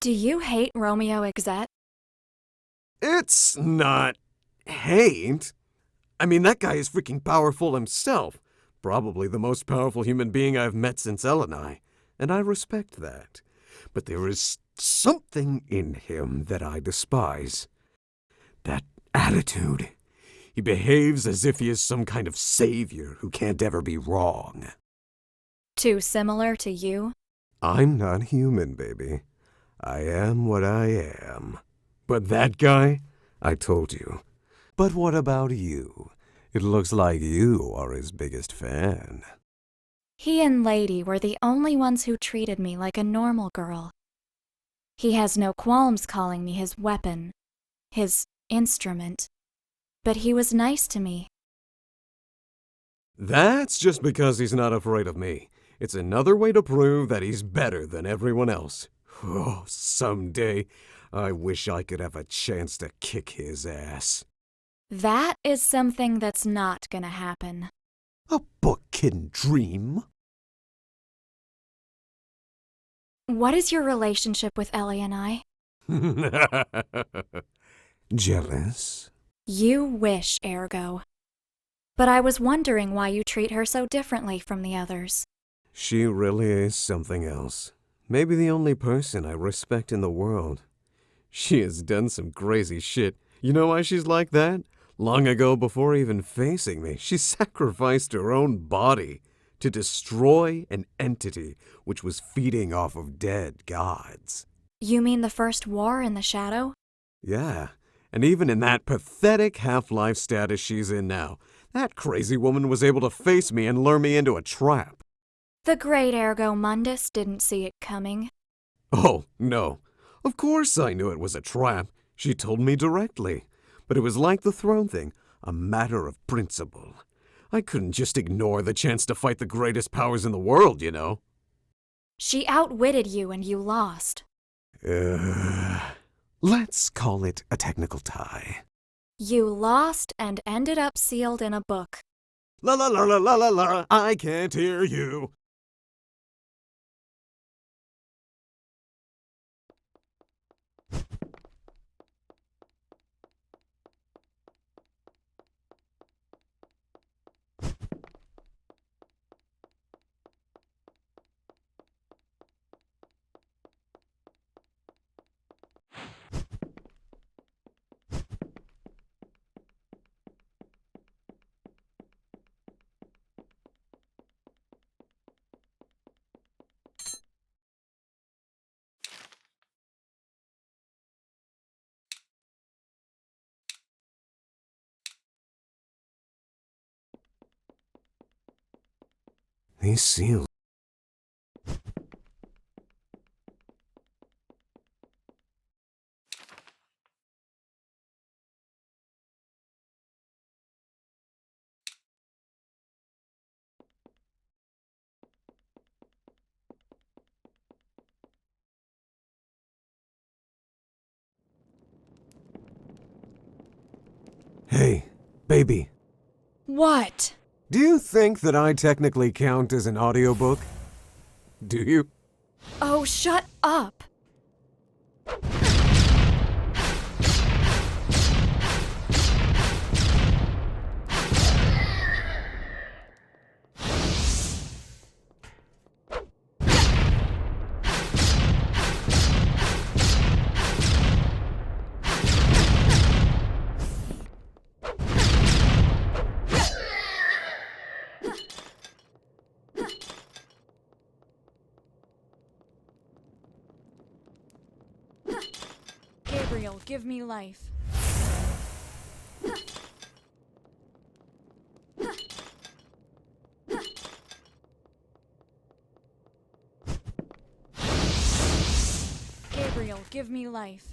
Do you hate Romeo Exet? It's not hate. I mean, that guy is freaking powerful himself. Probably the most powerful human being I've met since Eleni, and I respect that. But there is something in him that I despise. That attitude. He behaves as if he is some kind of savior who can't ever be wrong. Too similar to you? I'm not human, baby. I am what I am. But that guy? I told you. But what about you? It looks like you are his biggest fan. He and Lady were the only ones who treated me like a normal girl. He has no qualms calling me his weapon, his instrument. But he was nice to me. That's just because he's not afraid of me. It's another way to prove that he's better than everyone else. Oh, someday, I wish I could have a chance to kick his ass. That is something that's not gonna happen. A book can dream. What is your relationship with Ellie and I? Jealous? You wish, ergo. But I was wondering why you treat her so differently from the others. She really is something else. Maybe the only person I respect in the world. She has done some crazy shit. You know why she's like that? Long ago, before even facing me, she sacrificed her own body to destroy an entity which was feeding off of dead gods. You mean the first war in the shadow? Yeah, and even in that pathetic half-life status she's in now, that crazy woman was able to face me and lure me into a trap. The great Ergo Mundus didn't see it coming. Oh, no. Of course I knew it was a trap. She told me directly. But it was like the throne thing, a matter of principle. I couldn't just ignore the chance to fight the greatest powers in the world, you know. She outwitted you and you lost. Let's call it a technical tie. You lost and ended up sealed in a book. La la la la la la la, I can't hear you. These seals. Hey, baby. What? Do you think that I technically count as an audiobook? Do you? Oh, shut up! Gabriel, give me life. Gabriel, give me life.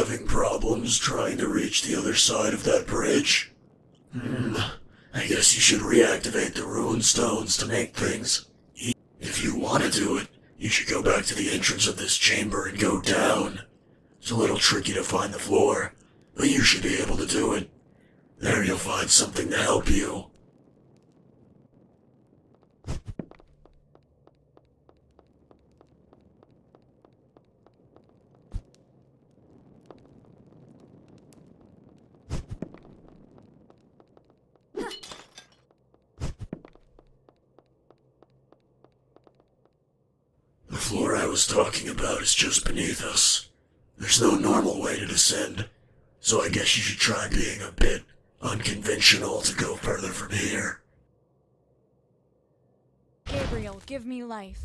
having problems trying to reach the other side of that bridge? I guess you should reactivate the ruined stones to make things. If you want to do it, you should go back to the entrance of this chamber and go down. It's a little tricky to find the floor, but you should be able to do it. There you'll find something to help you. The floor I was talking about is just beneath us. There's no normal way to descend, so I guess you should try being a bit unconventional to go further from here. Gabriel, give me life.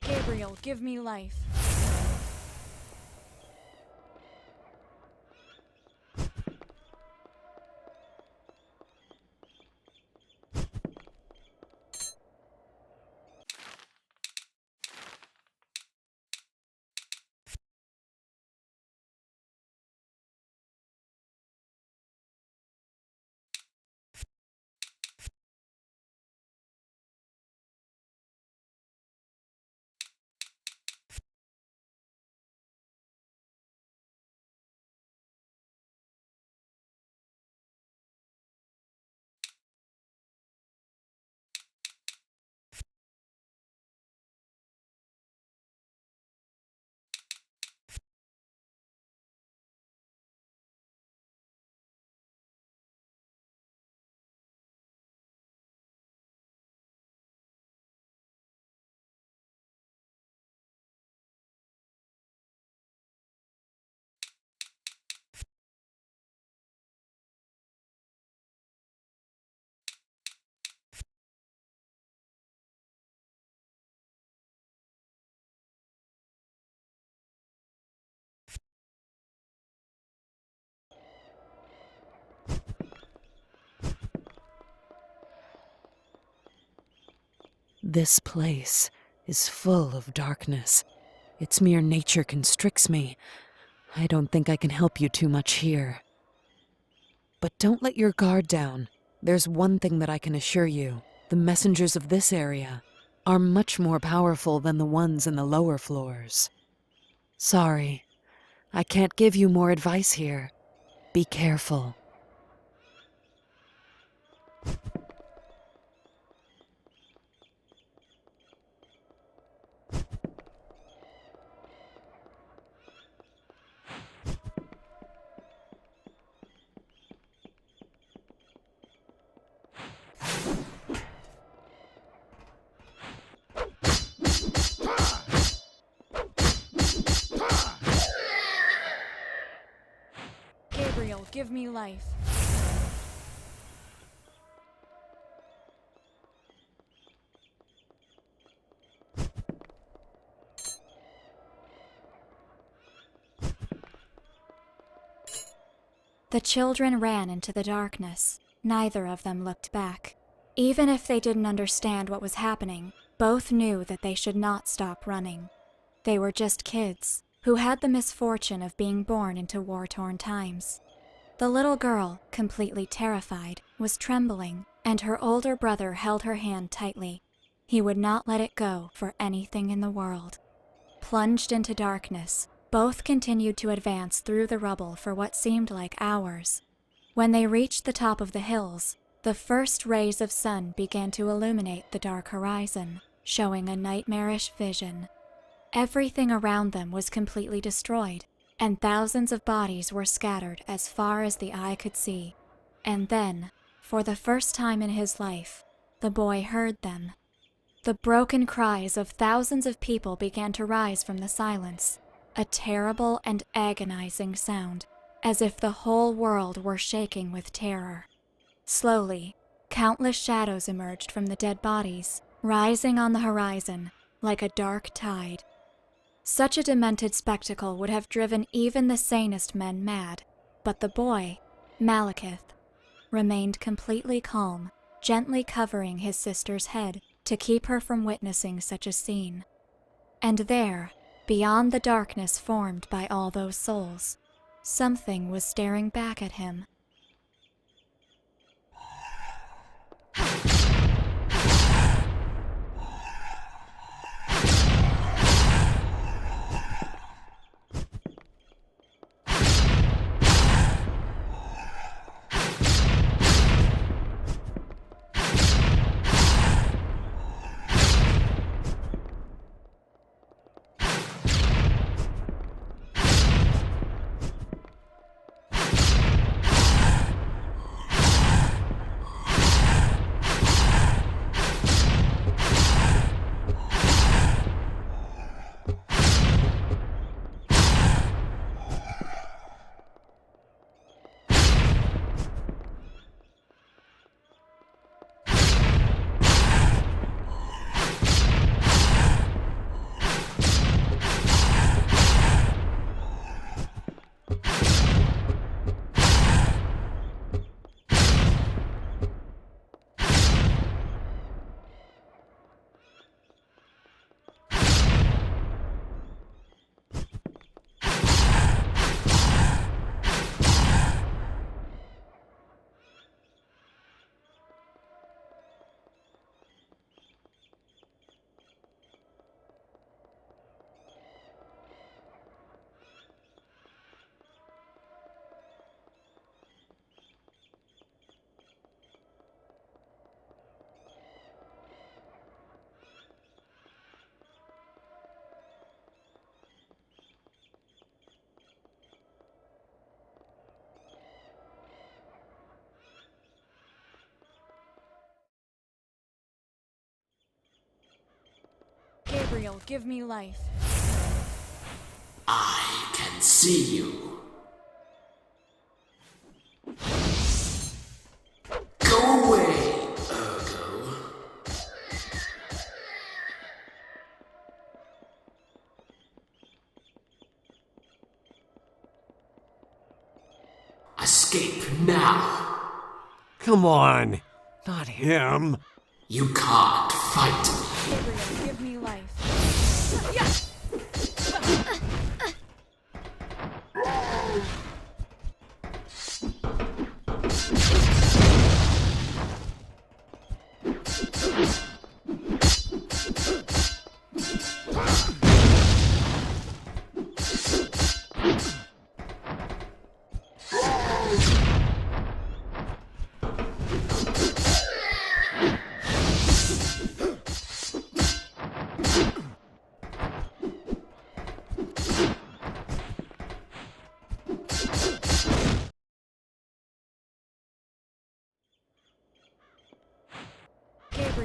Gabriel, give me life. This place is full of darkness. Its mere nature constricts me. I don't think I can help you too much here. But don't let your guard down. There's one thing that I can assure you. The messengers of this area are much more powerful than the ones in the lower floors. Sorry, I can't give you more advice here. Be careful. Gabriel, give me life. The children ran into the darkness. Neither of them looked back. Even if they didn't understand what was happening, both knew that they should not stop running. They were just kids who had the misfortune of being born into war-torn times. The little girl, completely terrified, was trembling, and her older brother held her hand tightly. He would not let it go for anything in the world. Plunged into darkness, both continued to advance through the rubble for what seemed like hours. When they reached the top of the hills, the first rays of sun began to illuminate the dark horizon, showing a nightmarish vision. Everything around them was completely destroyed, and thousands of bodies were scattered as far as the eye could see. And then, for the first time in his life, the boy heard them. The broken cries of thousands of people began to rise from the silence, a terrible and agonizing sound, as if the whole world were shaking with terror. Slowly, countless shadows emerged from the dead bodies, rising on the horizon like a dark tide. Such a demented spectacle would have driven even the sanest men mad, but the boy, Malekith, remained completely calm, gently covering his sister's head to keep her from witnessing such a scene. And there, beyond the darkness formed by all those souls, something was staring back at him. Gabriel, give me life. I can see you. Go away, Ergo. Escape now. Come on. Not him. You can't fight me.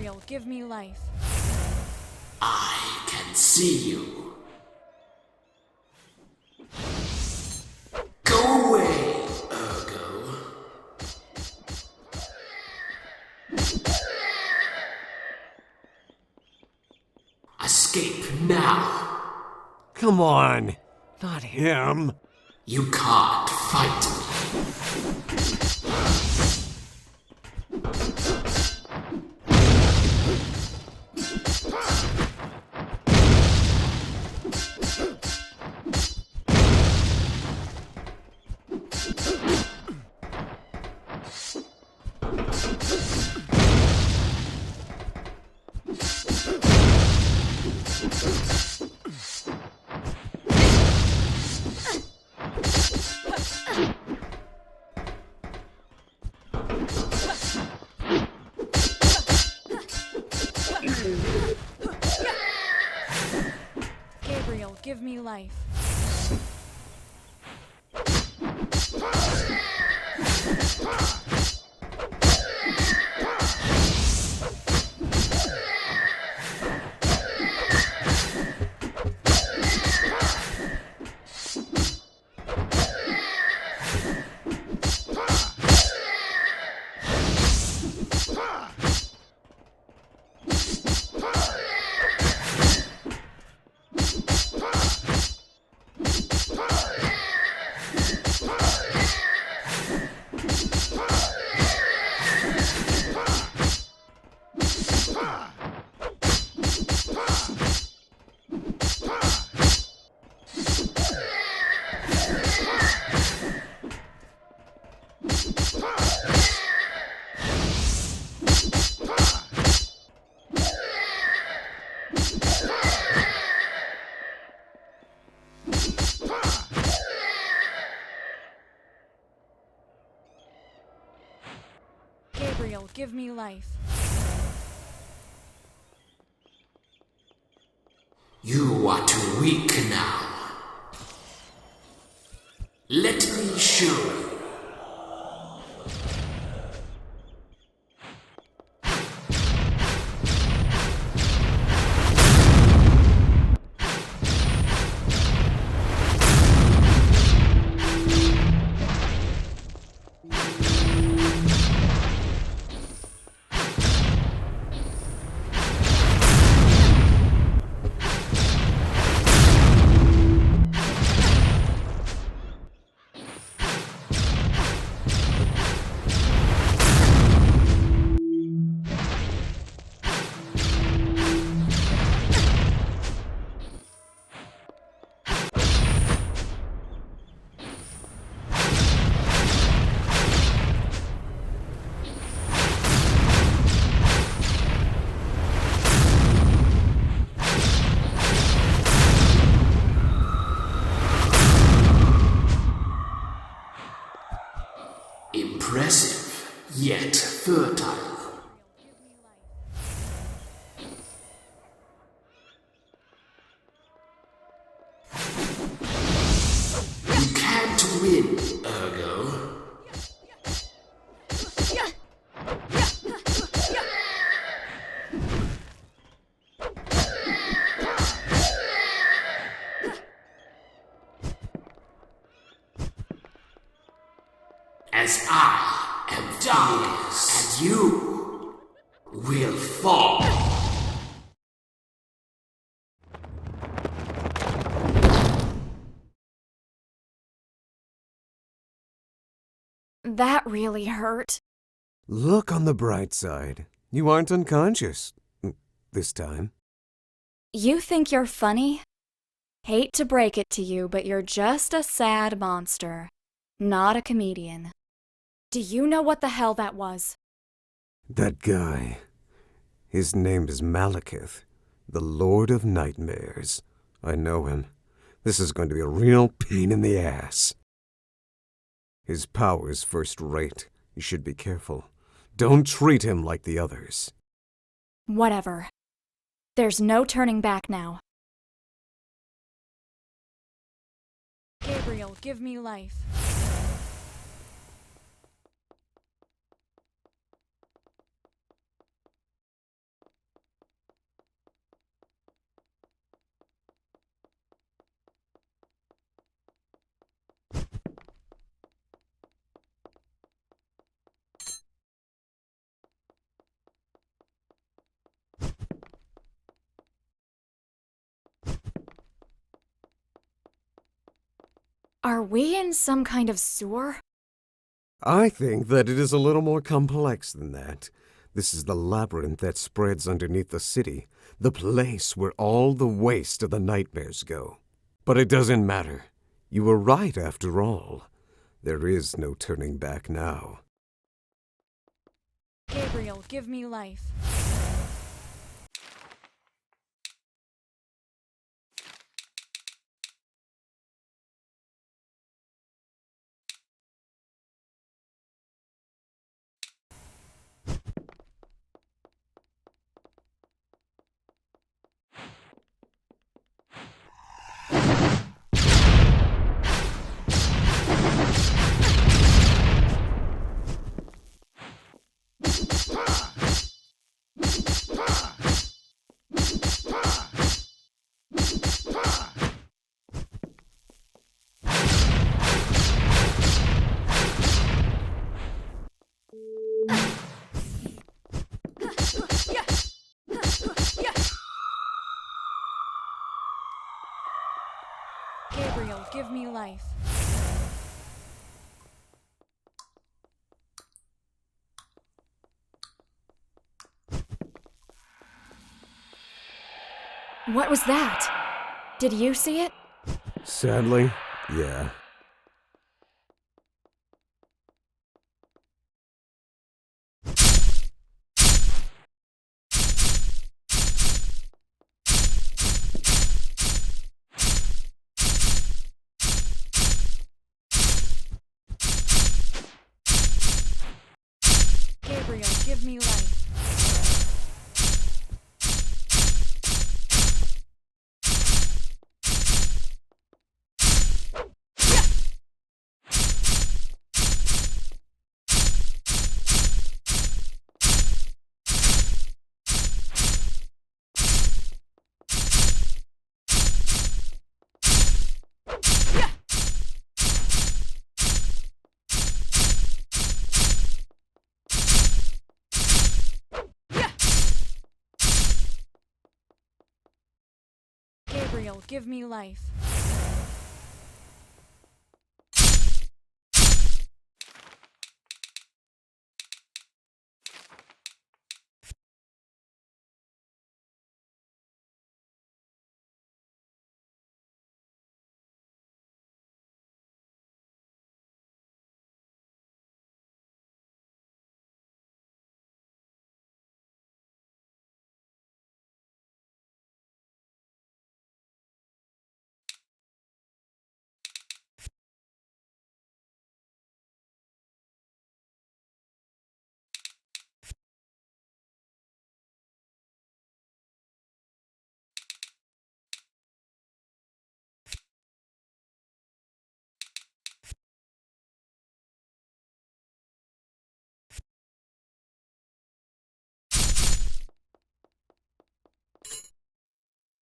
Gabriel, give me life. I can see you. Go away, Ergo. Escape now. Come on. Not him. You can't fight me. Gabriel, give me life. Gabriel, give me life. You are too weak now. Let me show you. Impressive, yet fertile. You can't win, Ergo. As I am darkness, and you will fall. That really hurt. Look on the bright side. You aren't unconscious. This time. You think you're funny? Hate to break it to you, but you're just a sad monster, not a comedian. Do you know what the hell that was? That guy. His name is Malekith, the Lord of Nightmares. I know him. This is going to be a real pain in the ass. His power is first rate. You should be careful. Don't treat him like the others. Whatever. There's no turning back now. Gabriel, give me life. Are we in some kind of sewer? I think that it is a little more complex than that. This is the labyrinth that spreads underneath the city, the place where all the waste of the nightmares go. But it doesn't matter. You were right after all. There is no turning back now. Gabriel, give me life. Gabriel, give me life. What was that? Did you see it? Sadly, yeah. Gabriel, give me life. Gabriel, give me life.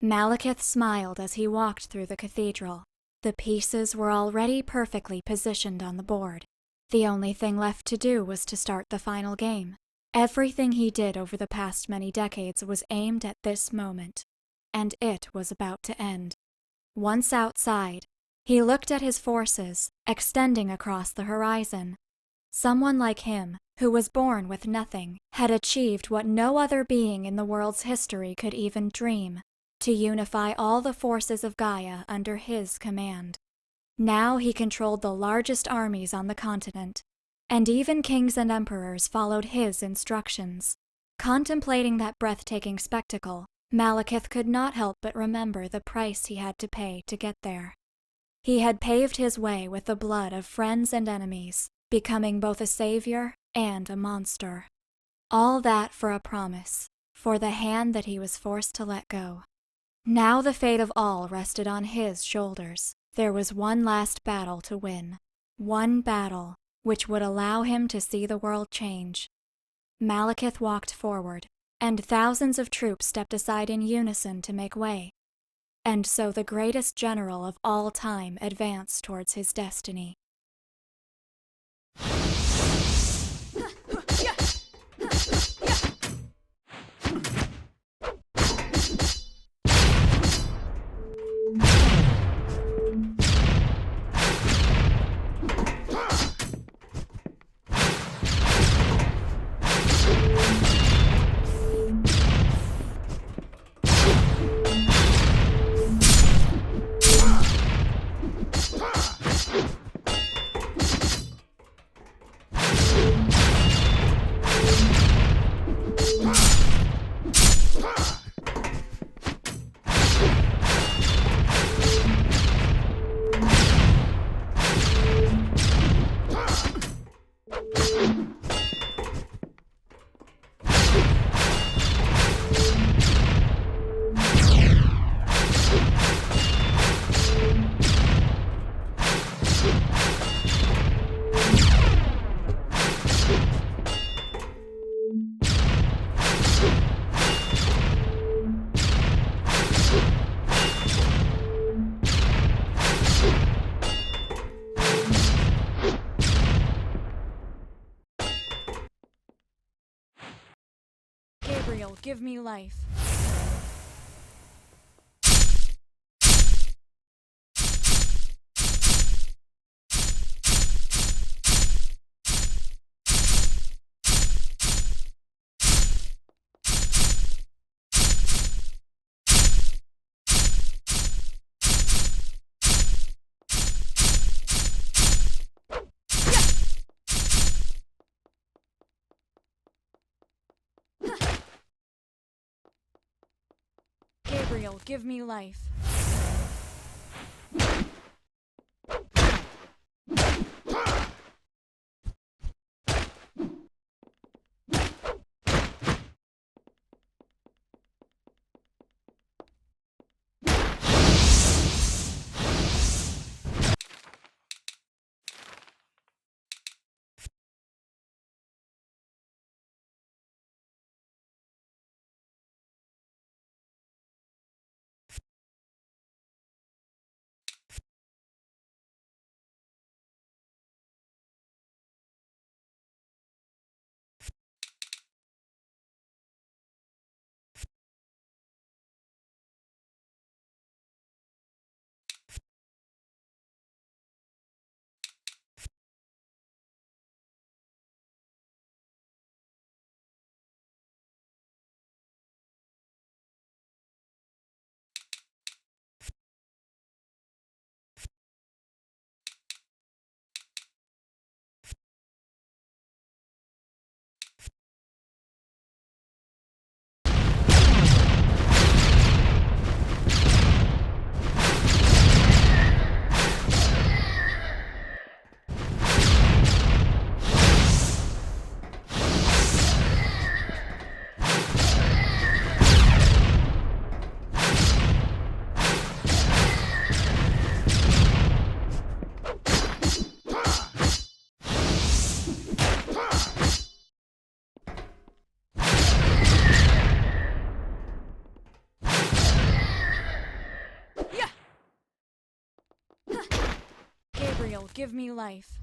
Malekith smiled as he walked through the cathedral. The pieces were already perfectly positioned on the board. The only thing left to do was to start the final game. Everything he did over the past many decades was aimed at this moment, and it was about to end. Once outside, he looked at his forces, extending across the horizon. Someone like him, who was born with nothing, had achieved what no other being in the world's history could even dream: to unify all the forces of Gaia under his command. Now he controlled the largest armies on the continent, and even kings and emperors followed his instructions. Contemplating that breathtaking spectacle, Malekith could not help but remember the price he had to pay to get there. He had paved his way with the blood of friends and enemies, becoming both a savior and a monster. All that for a promise, for the hand that he was forced to let go. Now the fate of all rested on his shoulders. There was one last battle to win. One battle which would allow him to see the world change. Malekith walked forward, and thousands of troops stepped aside in unison to make way. And so the greatest general of all time advanced towards his destiny. give me life. Gabriel, give me life. Gabriel, give me life.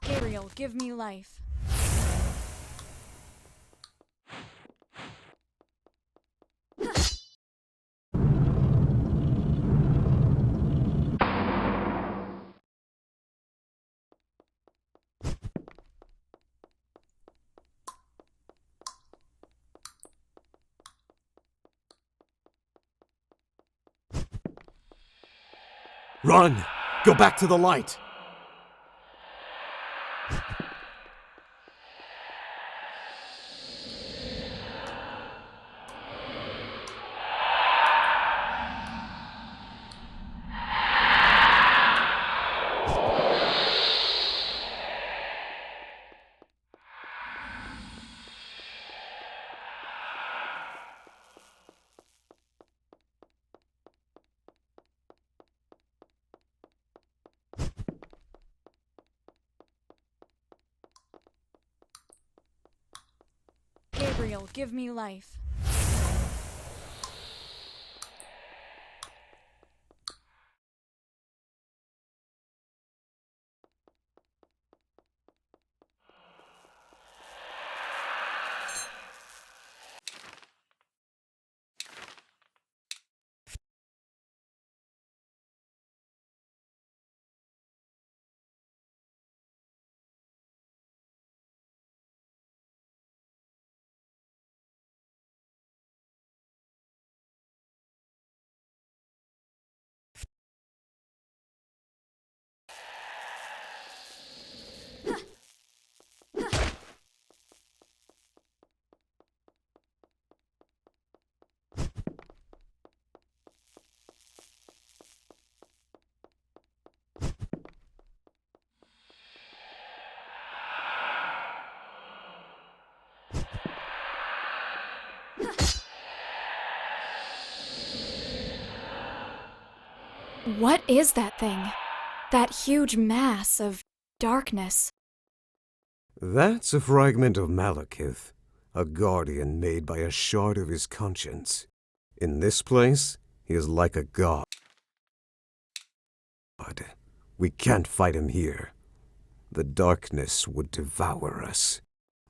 Gabriel, give me life. Run! Go back to the light! Gabriel, give me life. What is that thing? That huge mass of darkness. That's a fragment of Malekith, a guardian made by a shard of his conscience. In this place, he is like a god. We can't fight him here. The darkness would devour us.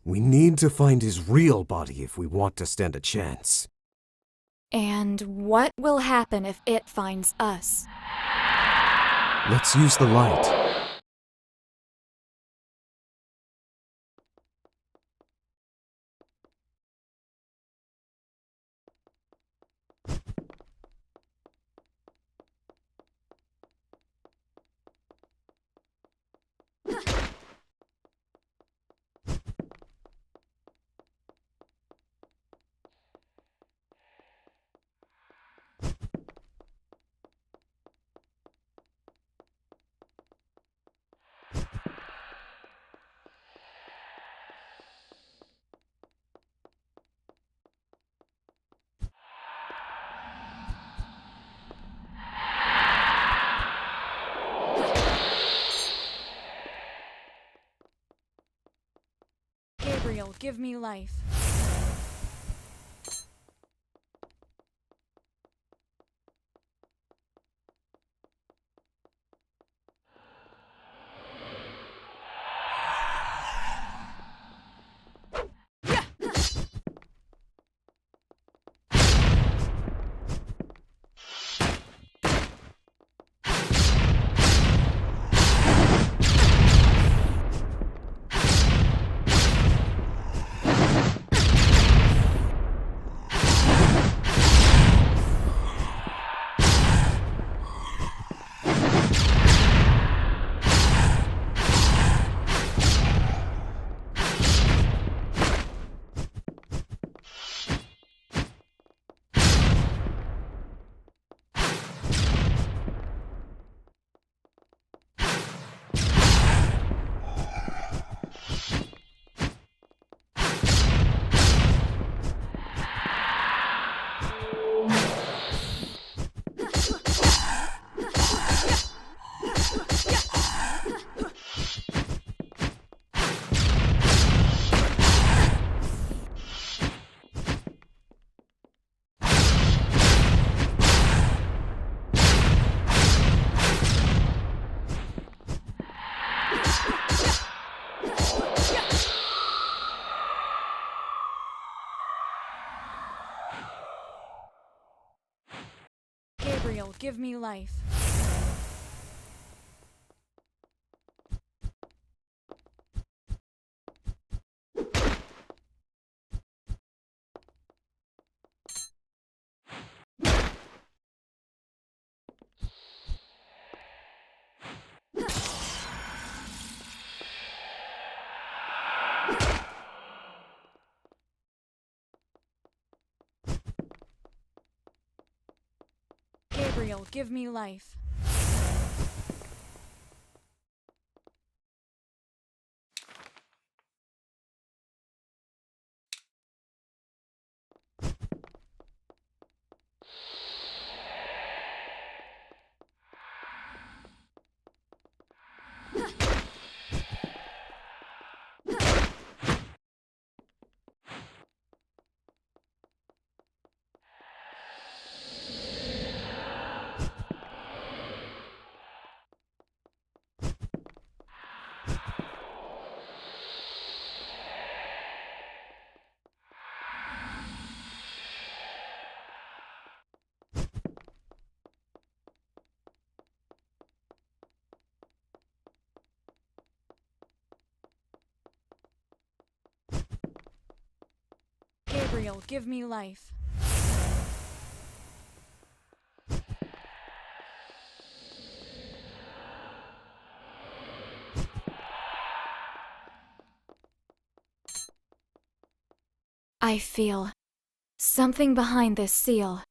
We need to find his real body if we want to stand a chance. And what will happen if it finds us? Let's use the light. Gabriel, give me life. Gabriel, give me life. Gabriel, give me life. Gabriel, give me life. I feel something behind this seal.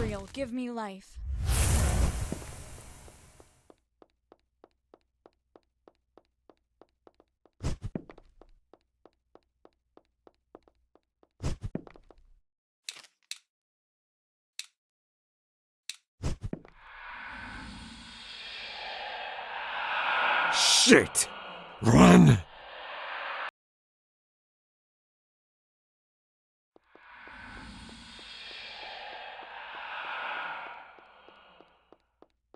Gabriel, give me life. Shit! Run!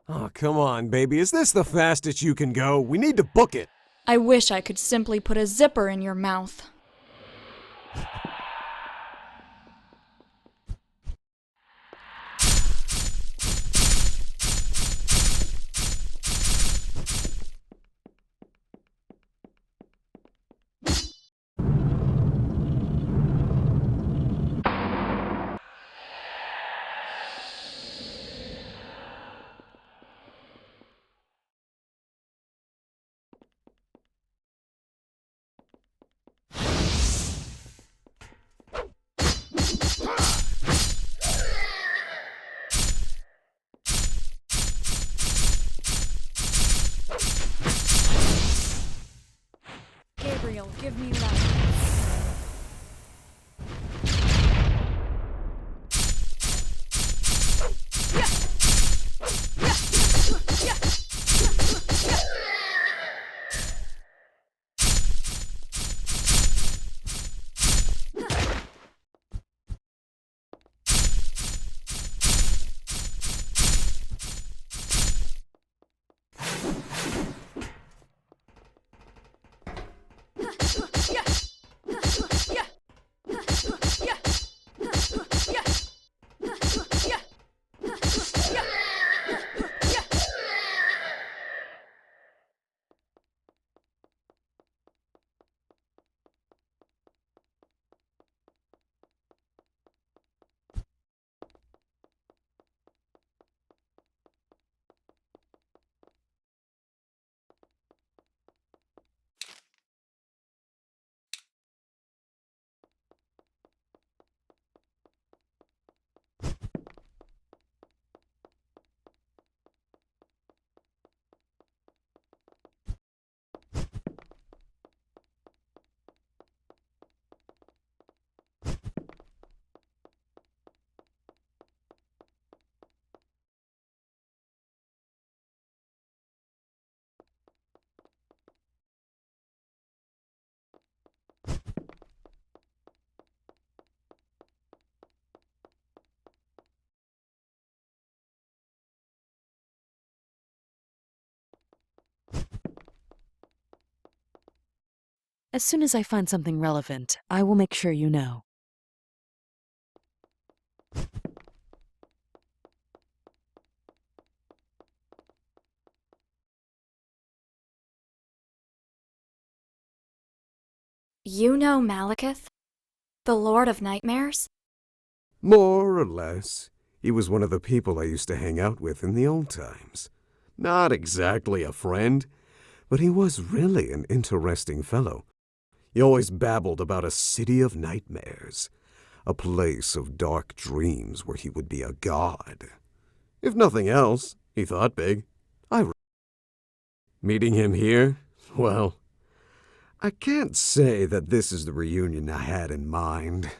Oh, come on, baby. Is this the fastest you can go? We need to book it. I wish I could simply put a zipper in your mouth. material. Give me life. As soon as I find something relevant, I will make sure you know. You know Malekith? The Lord of Nightmares? More or less. He was one of the people I used to hang out with in the old times. Not exactly a friend, but he was really an interesting fellow. He always babbled about a city of nightmares, a place of dark dreams where he would be a god. If nothing else, he thought big. Meeting him here, well, I can't say that this is the reunion I had in mind.